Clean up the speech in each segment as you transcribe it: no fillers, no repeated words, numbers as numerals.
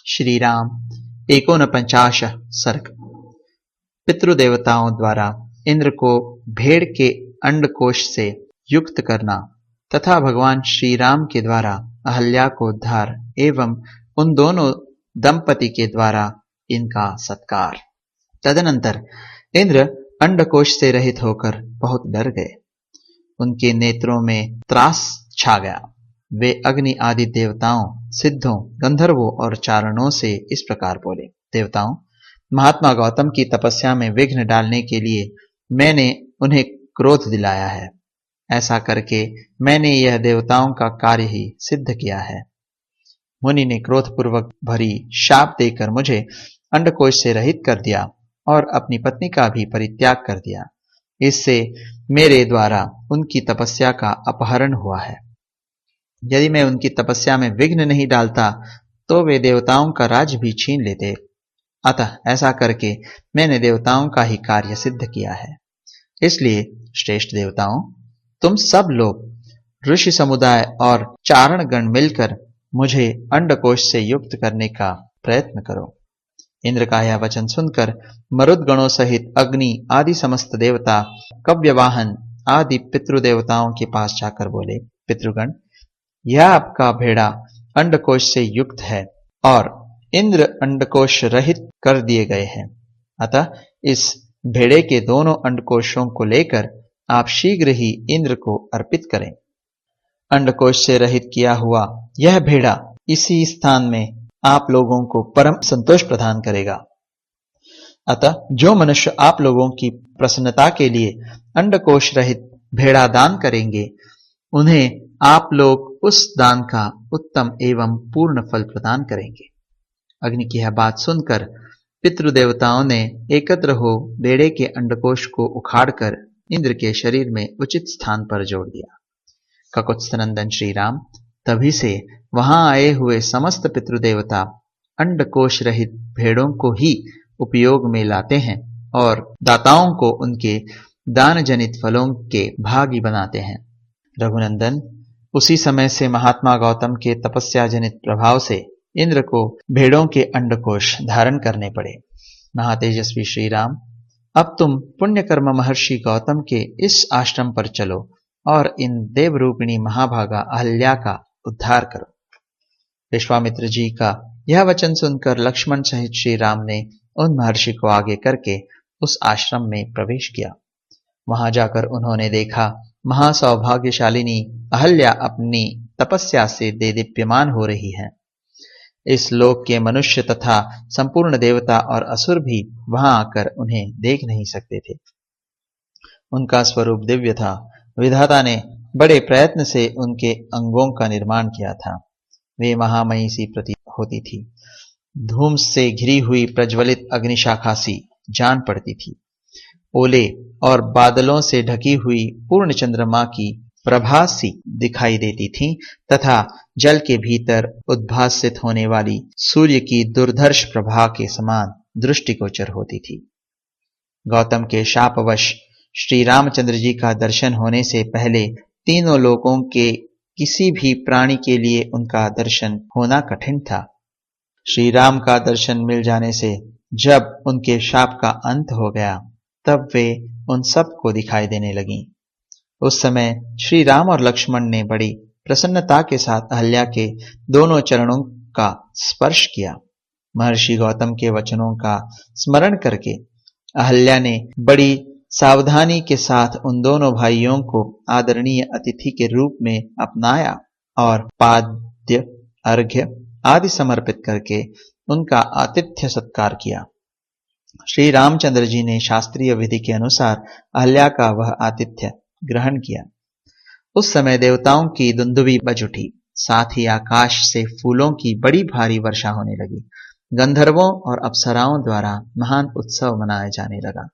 श्रीराम 49 सर्ग। पितृदेवताओं द्वारा इंद्र को भेड़ के अंडकोश से युक्त करना तथा भगवान श्री राम के द्वारा अहल्या को उद्धार एवं उन दोनों दंपति के द्वारा इनका सत्कार। तदनंतर इंद्र अंडकोश से रहित होकर बहुत डर गए। उनके नेत्रों में त्रास छा गया। वे अग्नि आदि देवताओं, सिद्धों, गंधर्वों और चारणों से इस प्रकार बोले। देवताओं, महात्मा गौतम की तपस्या में विघ्न डालने के लिए मैंने उन्हें क्रोध दिलाया है। ऐसा करके मैंने यह देवताओं का कार्य ही सिद्ध किया है। मुनि ने क्रोधपूर्वक भरी शाप देकर मुझे अंडकोश से रहित कर दिया और अपनी पत्नी का भी परित्याग कर दिया। इससे मेरे द्वारा उनकी तपस्या का अपहरण हुआ है। यदि मैं उनकी तपस्या में विघ्न नहीं डालता तो वे देवताओं का राज भी छीन लेते। अतः ऐसा करके मैंने देवताओं का ही कार्य सिद्ध किया है। इसलिए श्रेष्ठ देवताओं, तुम सब लोग ऋषि समुदाय और चारणगण मिलकर मुझे अंडकोश से युक्त करने का प्रयत्न करो। इंद्र का यह वचन सुनकर मरुदगणों सहित अग्नि आदि समस्त देवता, कव्यवाहन आदि पितृदेवताओं के पास जाकर बोले, पितृगण, यह आपका भेड़ा अंडकोश से युक्त है और इंद्र अंडकोश रहित कर दिए गए हैं। अतः इस भेड़े के दोनों अंडकोशों को लेकर आप शीघ्र ही इंद्र को अर्पित करें। अंडकोश से रहित किया हुआ यह भेड़ा इसी स्थान में आप लोगों को परम संतोष प्रदान करेगा। अतः जो मनुष्य आप लोगों की प्रसन्नता के लिए अंडकोश रहित भेड़ा दान करेंगे, उन्हें आप लोग उस दान का उत्तम एवं पूर्ण फल प्रदान करेंगे। अग्नि की यह बात सुनकर पितृदेवताओं ने एकत्र हो भेड़े के अंडकोश को उखाड़कर इंद्र के शरीर में उचित स्थान पर जोड़ दिया। ककुत्स्थनंदन श्री राम तभी से वहां आए हुए समस्त पितृदेवता अंडकोश रहित भेड़ों को ही उपयोग में लाते हैं और दाताओं को उनके दान जनित फलों के भागी बनाते हैं। रघुनंदन, उसी समय से महात्मा गौतम के तपस्या जनित प्रभाव से इंद्र को भेड़ों के अंडकोश धारण करने पड़े। महातेजस्वी श्री राम, अब तुम पुण्यकर्म महर्षि गौतम के इस आश्रम पर चलो और इन देवरूपिणी महाभागा अहल्या का उद्धार करो। विश्वामित्र जी का यह वचन सुनकर लक्ष्मण सहित श्री राम ने उन महर्षि को आगे करके उस आश्रम में प्रवेश किया। वहां जाकर उन्होंने देखा महासौभाग्यशालिनी अहल्या अपनी तपस्या से देदीप्यमान हो रही है। इस लोक के मनुष्य तथा संपूर्ण देवता और असुर भी वहां आकर उन्हें देख नहीं सकते थे। उनका स्वरूप दिव्य था। विधाता ने बड़े प्रयत्न से उनके अंगों का निर्माण किया था। वे महामयी सी प्रतीत होती थी। धूम से घिरी हुई प्रज्वलित अग्निशाखा सी जान पड़ती थी। ओले और बादलों से ढकी हुई पूर्ण चंद्रमा की प्रभा सी दिखाई देती थी तथा जल के भीतर उद्भासित होने वाली सूर्य की दुर्धर्ष प्रभा के समान दृष्टिगोचर होती थी। गौतम के शापवश श्री रामचंद्र जी का दर्शन होने से पहले तीनों लोकों के किसी भी प्राणी के लिए उनका दर्शन होना कठिन था। श्री राम का दर्शन मिल जाने से जब उनके शाप का अंत हो गया, तब वे उन सब को दिखाई देने लगीं। उस समय श्री राम और लक्ष्मण ने बड़ी प्रसन्नता के साथ अहल्या के दोनों चरणों का स्पर्श किया। महर्षि गौतम के वचनों का स्मरण करके अहल्या ने बड़ी सावधानी के साथ उन दोनों भाइयों को आदरणीय अतिथि के रूप में अपनाया और पाद्य, अर्घ्य आदि समर्पित करके उनका आतिथ्य सत्कार किया। श्री रामचंद्र जी ने शास्त्रीय विधि के अनुसार अहल्या का वह आतिथ्य ग्रहण किया। उस समय देवताओं की दुंदुभी बज उठी। साथ ही आकाश से फूलों की बड़ी भारी वर्षा होने लगी। गंधर्वों और अप्सराओं द्वारा महान उत्सव मनाया जाने लगा।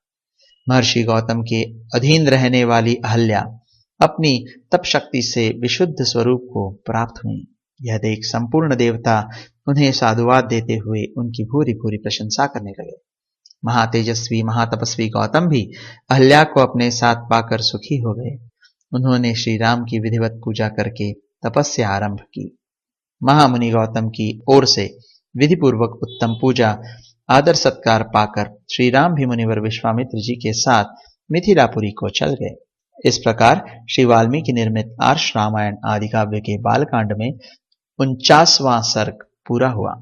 महर्षि गौतम के अधीन रहने वाली अहल्या अपनी तप शक्ति से विशुद्ध स्वरूप को प्राप्त हुई। यह देख संपूर्ण देवता उन्हें साधुवाद देते हुए उनकी भूरी भूरी प्रशंसा करने लगे। महातेजस्वी महातपस्वी गौतम भी अहल्या को अपने साथ पाकर सुखी हो गए। उन्होंने श्री राम की विधिवत पूजा करके तपस्या आरंभ की। महामुनि गौतम की ओर से विधि पूर्वक उत्तम पूजा आदर सत्कार पाकर श्री राम भी मुनिवर विश्वामित्र जी के साथ मिथिलापुरी को चल गए। इस प्रकार श्री वाल्मीकि निर्मित आर्ष रामायण आदि काव्य के बालकांड में 49वां सर्ग पूरा हुआ।